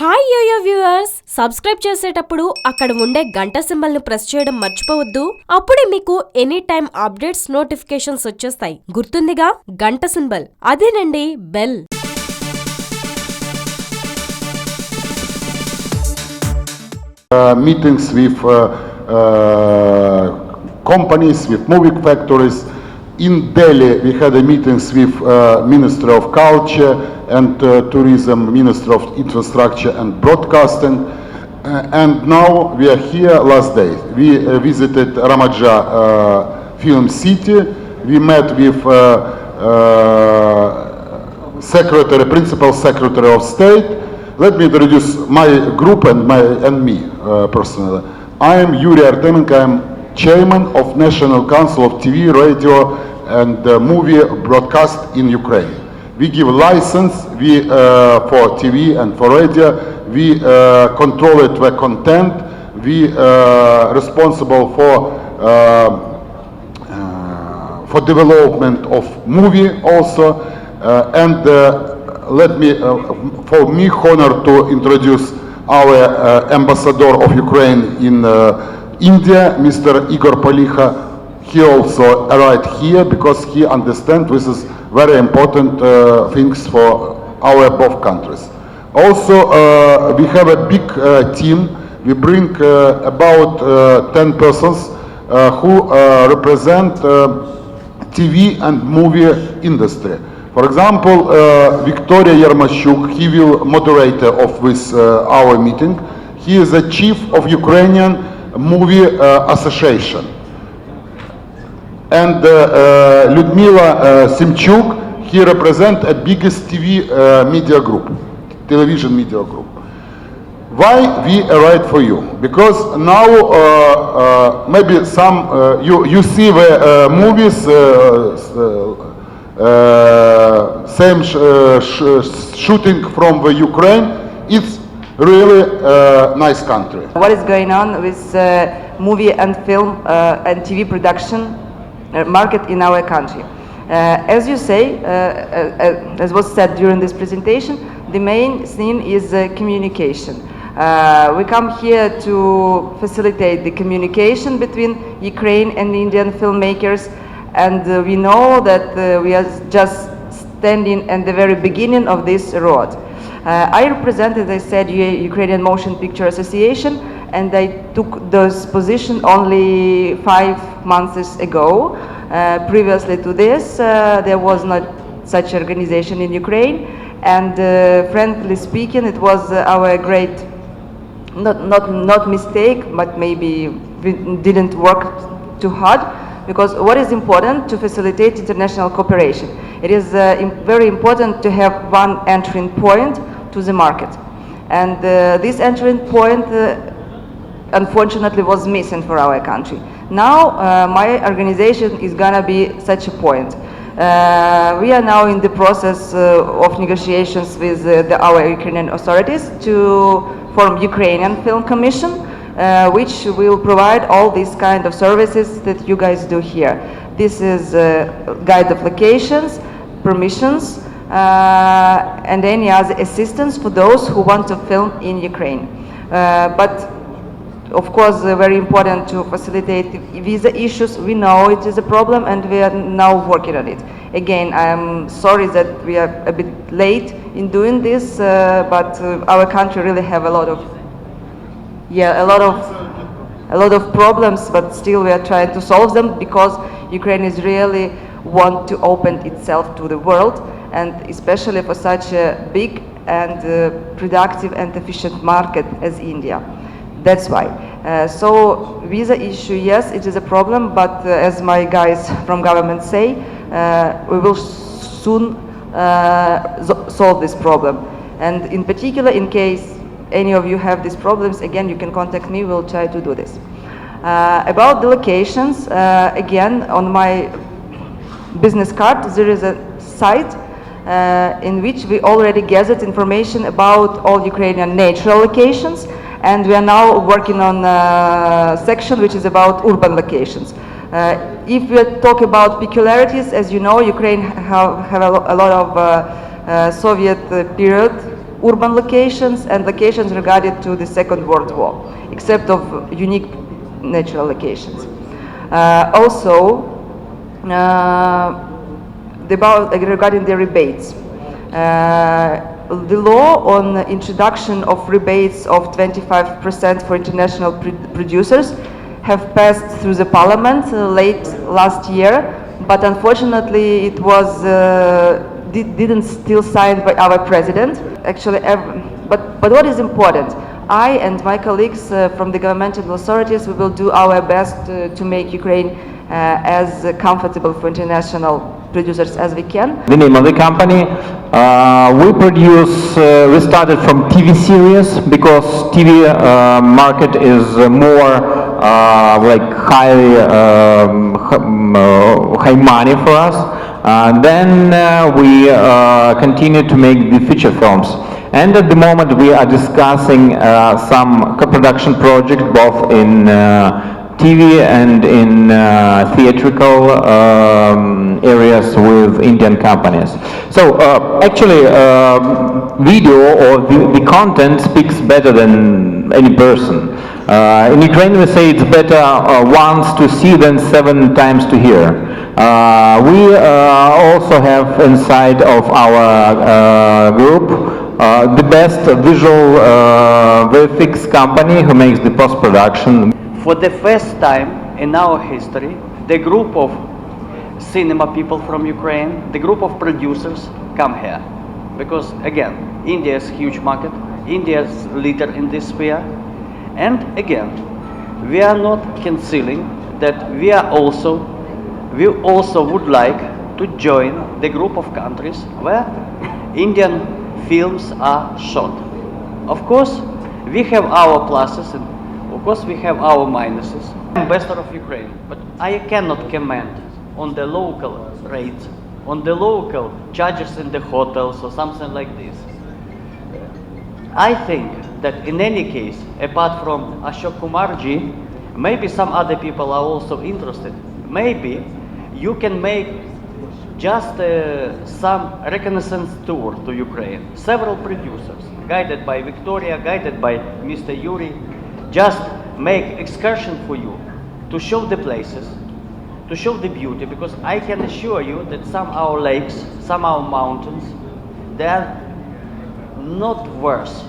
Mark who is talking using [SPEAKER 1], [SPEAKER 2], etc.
[SPEAKER 1] Hi yo-yo viewers, subscribe చేసేటప్పుడు అక్కడ ఉండే గంట సింబల్ ను ప్రెస్ చేయడం మర్చిపోవద్దు. అప్పుడే మీకు ఎనీ టైం అప్డేట్స్ నోటిఫికేషన్స్ వచ్చేస్తాయి. గుర్తుందిగా గంట సింబల్, అదేనండి bell.
[SPEAKER 2] Meetings with companies, with movie factories. In Delhi, we had a meetings with Minister of Culture and Tourism, Minister of Infrastructure and Broadcasting. And now we are here last day. We visited Ramaja Film City. We met with Secretary, Principal Secretary of State. Let me introduce my group and me personally. I am Yuri Artemenko. I am Chairman of National Council of TV, Radio and Movie Broadcast in Ukraine. We give license for TV and for radio. We control it the content. We responsible for development of movie also. And let me, for me, honor to introduce our ambassador of Ukraine in India, Mr. Igor Poliha. He also arrived here because he understands this is very important things for our both countries. Also, we have a big team. We bring about 10 persons who represent TV and movie industry. For example, Victoria Yermashuk, he will moderator of this our meeting. He is the chief of Ukrainian Movie Association. And Lyudmila Simchuk, he represent a biggest TV media group, television media group. Why we arrived for you? Because now maybe some you see the movies. Same shooting from the Ukraine. It's really nice country.
[SPEAKER 3] What is going on with movie and film and TV production market in our country? As you say, as was said during this presentation, the main theme is communication. We come here to facilitate the communication between Ukraine and Indian filmmakers. And we know that we are just standing at the very beginning of this road. I represent, as I said, Ukrainian Motion Picture Association, and I took this position only 5 months ago. Previously to this, there was not such organization in Ukraine, and frankly speaking, it was our great, not mistake, but maybe we didn't work too hard. Because what is important to facilitate international cooperation? It is very important to have one entry point to the market. And this entry point unfortunately was missing for our country. Now my organization is gonna be such a point. We are now in the process of negotiations with our Ukrainian authorities to form Ukrainian Film Commission, which will provide all these kind of services that you guys do here. This is guide of locations, permissions, and any other assistance for those who want to film in Ukraine. But of course, very important to facilitate visa issues. We know it is a problem and we are now working on it. Again, I am sorry that we are a bit late in doing this, but our country really have a lot of problems, but still we are trying to solve them because Ukraine is really want to open itself to the world, and especially for such a big and productive and efficient market as India. That's why. So visa issue, yes, it is a problem, but as my guys from government say, we will soon solve this problem. And in particular, in case any of you have these problems, again, you can contact me. We'll try to do this. About the locations, again, on my business card, there is a site in which we already gathered information about all Ukrainian natural locations, and we are now working on a section which is about urban locations. If we talk about peculiarities, as you know, Ukraine have a lot of Soviet period urban locations and locations regarding to the Second World War, except of unique natural locations. Also, regarding the rebates. The law on introduction of rebates of 25% for international producers have passed through the parliament late last year, but unfortunately it was didn't still signed by our president. Actually, but what is important, I and my colleagues from the governmental authorities, we will do our best to make Ukraine as comfortable for international producers as we can.
[SPEAKER 4] The name of the company, we started from TV series because TV market is more like high money for us. Then we continue to make the feature films. And at the moment we are discussing some co-production project both in TV and in theatrical areas with Indian companies. So actually video or the content speaks better than any person. In Ukraine we say it's better once to see than 7 times to hear. We also have inside of our group the best visual VFX company who makes the post-production.
[SPEAKER 5] For the first time in our history, the group of cinema people from Ukraine, the group of producers come here. Because again, India is a huge market, India is leader in this sphere. And again, we are not concealing that we also would like to join the group of countries where Indian films are shot. Of course, we have our pluses and of course we have our minuses. I'm ambassador of Ukraine, but I cannot comment on the local rates, on the local charges in the hotels or something like this. I think that in any case, apart from Ashok Kumarji, maybe some other people are also interested. Maybe you can make just some reconnaissance tour to Ukraine. Several producers, guided by Victoria, guided by Mr. Yuri, just make excursion for you to show the places, to show the beauty, because I can assure you that some our lakes, some our mountains, they are not worse